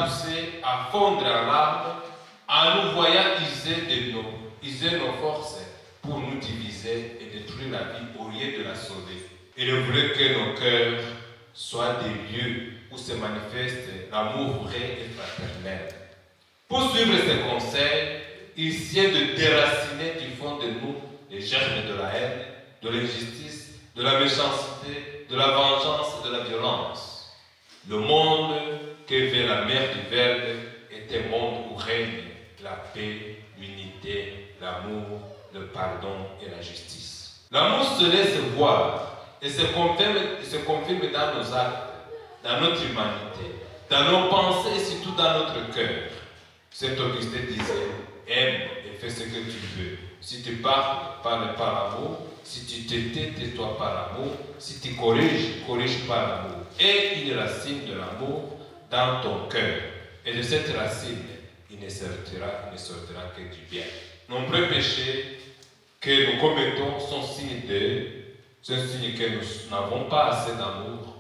poussé à fondre en larmes en nous voyant user nos forces pour nous diviser et détruire la vie au lieu de la sauver. Il voulait que nos cœurs soient des lieux où se manifeste l'amour vrai et fraternel. Pour suivre ses conseils, il essaie de déraciner du fond de nous les germes de la haine, de l'injustice, de la méchanceté, de la vengeance et de la violence. Le monde que veut la mère du Verbe est un monde où règne la paix, l'unité, l'amour, le pardon et la justice. L'amour se laisse voir et se confirme dans nos actes, dans notre humanité, dans nos pensées et surtout dans notre cœur. Saint Augustin disait: aime et fais ce que tu veux. Si tu parles, parle par amour. Si tu te tais, tais-toi par amour. Si tu corriges, corrige par amour. Aie une racine de l'amour dans ton cœur. Et de cette racine, il ne sortira que du bien. Nombreux péchés que nous commettons sont signes que nous n'avons pas assez d'amour,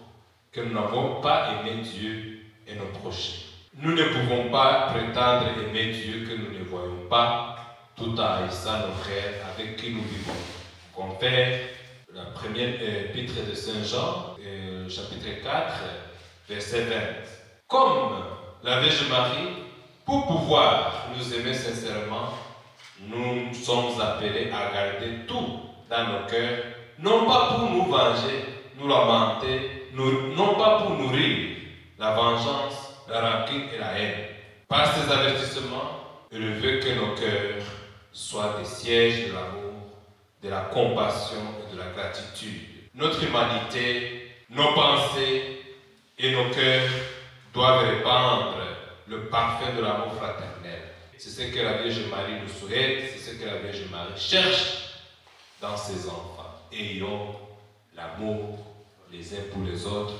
que nous n'avons pas aimé Dieu et nos prochains. Nous ne pouvons pas prétendre aimer Dieu que nous ne voyons pas, tout en haïssant nos frères avec qui nous vivons. Confère la première épître de Saint Jean, chapitre 4, verset 20. Comme la Vierge Marie, pour pouvoir nous aimer sincèrement, nous sommes appelés à garder tout dans nos cœurs, non pas pour nous venger, nous lamenter, non pas pour nourrir la vengeance, la rancune et la haine. Par ces avertissements, il veut que nos cœurs soient des sièges de l'amour, de la compassion et de la gratitude. Notre humanité, nos pensées et nos cœurs doivent répandre le parfum de l'amour fraternel. C'est ce que la Vierge Marie nous souhaite, c'est ce que la Vierge Marie cherche dans ses enfants. Ayons l'amour les uns pour les autres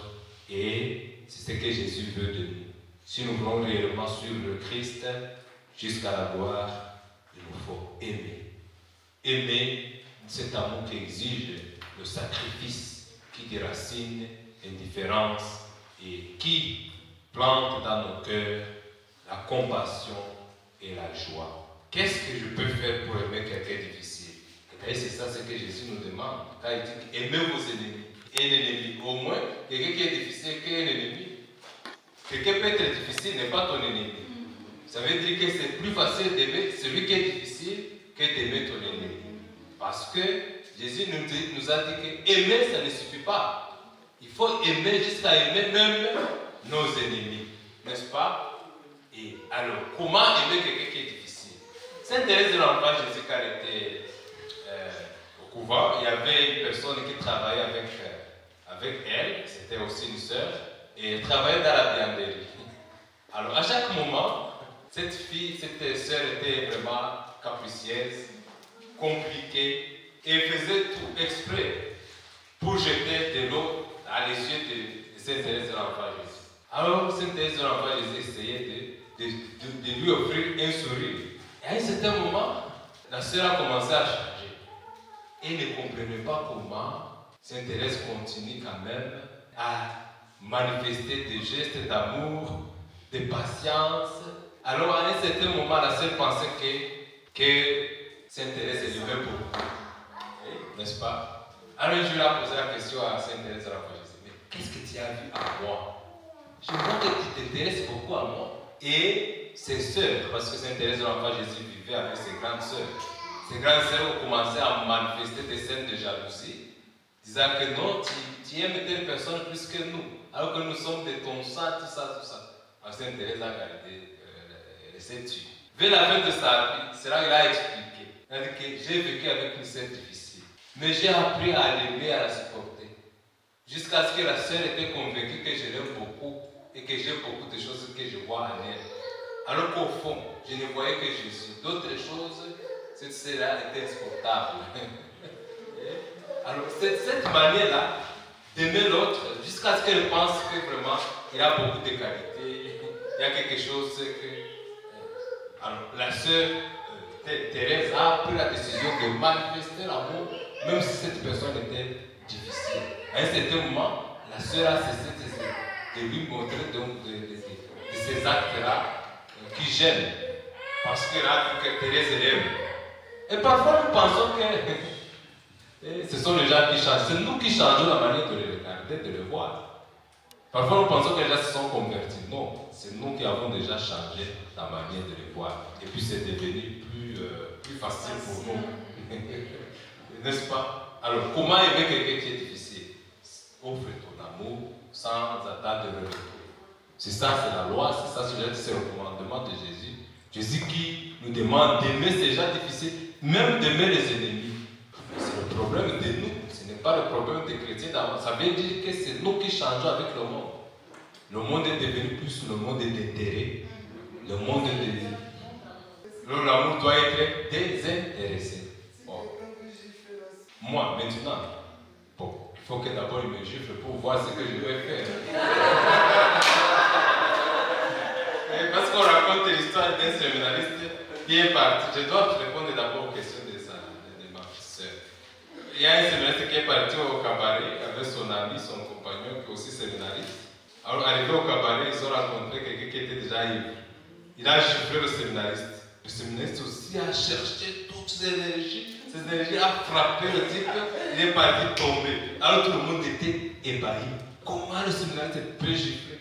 et c'est ce que Jésus veut de nous. Si nous voulons réellement suivre le Christ jusqu'à la gloire, il nous faut aimer. Aimer cet amour qui exige le sacrifice, qui déracine l'indifférence et qui plante dans nos cœurs la compassion et la joie. Qu'est-ce que je peux faire pour aimer quelqu'un de difficile? Et c'est ça ce que Jésus nous demande. Quand il dit aimez vos ennemis. Et l'ennemi, au moins, quelqu'un qui est difficile, qui est un ennemi. Quelqu'un peut être difficile, n'est pas ton ennemi. Ça veut dire que c'est plus facile d'aimer celui qui est difficile que d'aimer ton ennemi. Parce que Jésus nous a dit que aimer, ça ne suffit pas. Il faut aimer jusqu'à aimer même nos ennemis. N'est-ce pas? Et alors, comment aimer quelqu'un qui est difficile? Sainte Thérèse de l'Enfant Jésus, quand elle était au couvent, il y avait une personne qui travaillait avec elle, c'était aussi une sœur, et elle travaillait dans la vianderie. Alors, à chaque moment, cette sœur était vraiment capricieuse, compliquée, et elle faisait tout exprès pour jeter de l'eau à les yeux de Sainte Thérèse de l'Enfant Jésus. Alors, Sainte Thérèse de l'Enfant Jésus essayait de lui offrir un sourire. Et à un certain moment, la sœur a commencé à changer. Et ne comprenait pas comment Sainte Thérèse continue quand même à manifester des gestes d'amour, de patience. Alors, à un certain moment, la sœur pensait que Sainte Thérèse est levée pour nous. N'est-ce pas? Alors, je lui ai posé la question à Sainte Thérèse de l'Enfant Jésus. Mais qu'est-ce que tu as vu à moi? Je vois que tu t'intéresses beaucoup à moi. Et ses sœurs, parce que Sainte Thérèse de l'Enfant Jésus vivait avec ses grandes sœurs. ces grandes sœurs ont commencé à manifester des scènes de jalousie, disant que non, tu aimes telle personne plus que nous, alors que nous sommes de ton sang, tout ça, tout ça. Alors Sainte Thérèse a gardé, elle s'est tuée. Vers la fin de sa vie, c'est là qu'il a expliqué. Il a dit que j'ai vécu avec une sœur difficile, mais j'ai appris à l'aimer, à la supporter, jusqu'à ce que la sœur était convaincue que je l'aime beaucoup et que j'ai beaucoup de choses que je vois en elle. Alors qu'au fond, je ne voyais que Jésus. D'autres choses, cette sœur-là était insupportable. Alors, cette manière-là d'aimer l'autre, jusqu'à ce qu'elle pense que vraiment, il a beaucoup de qualités, il y a quelque chose que... Alors, la sœur Thérèse a pris la décision de manifester l'amour, même si cette personne était difficile. À un certain moment, la sœur a cessé de lui montrer de ces actes-là qui gênent, parce qu'elle a vu que Thérèse l'aime. Et parfois, nous pensons que ce sont les gens qui changent. C'est nous qui changeons la manière de les regarder, de les voir. Parfois, nous pensons que les gens se sont convertis. Non, c'est nous qui avons déjà changé la manière de les voir. Et puis, c'est devenu plus facile pour nous. N'est-ce pas? Alors, comment aimer quelqu'un qui est difficile? Offre ton amour sans attendre le retour. C'est ça, c'est la loi, c'est ça, c'est le commandement de Jésus. Jésus qui nous demande d'aimer ces gens difficiles, même d'aimer les ennemis. C'est le problème de nous, ce n'est pas le problème des chrétiens d'avant. Ça veut dire que c'est nous qui changeons avec le monde. Le monde est devenu plus le monde d'intérêt. Le monde est devenu. L'amour doit être désintéressé. Bon. Moi, maintenant, bon, il faut que d'abord il me gifle pour voir ce que je vais faire. Parce qu'on raconte l'histoire d'un séminariste qui est parti. Je dois répondre d'abord aux questions de ma soeur. Il y a un séminariste qui est parti au cabaret avec son ami, son compagnon, qui est aussi séminariste. Alors, arrivé au cabaret, ils ont rencontré quelqu'un qui était déjà ivre. Il a giflé le séminariste. Le séminariste aussi a cherché toutes ses énergies. Ses énergies a frappé le type. Il est parti tomber. Alors, tout le monde était ébahi. Comment le séminariste peut gifler?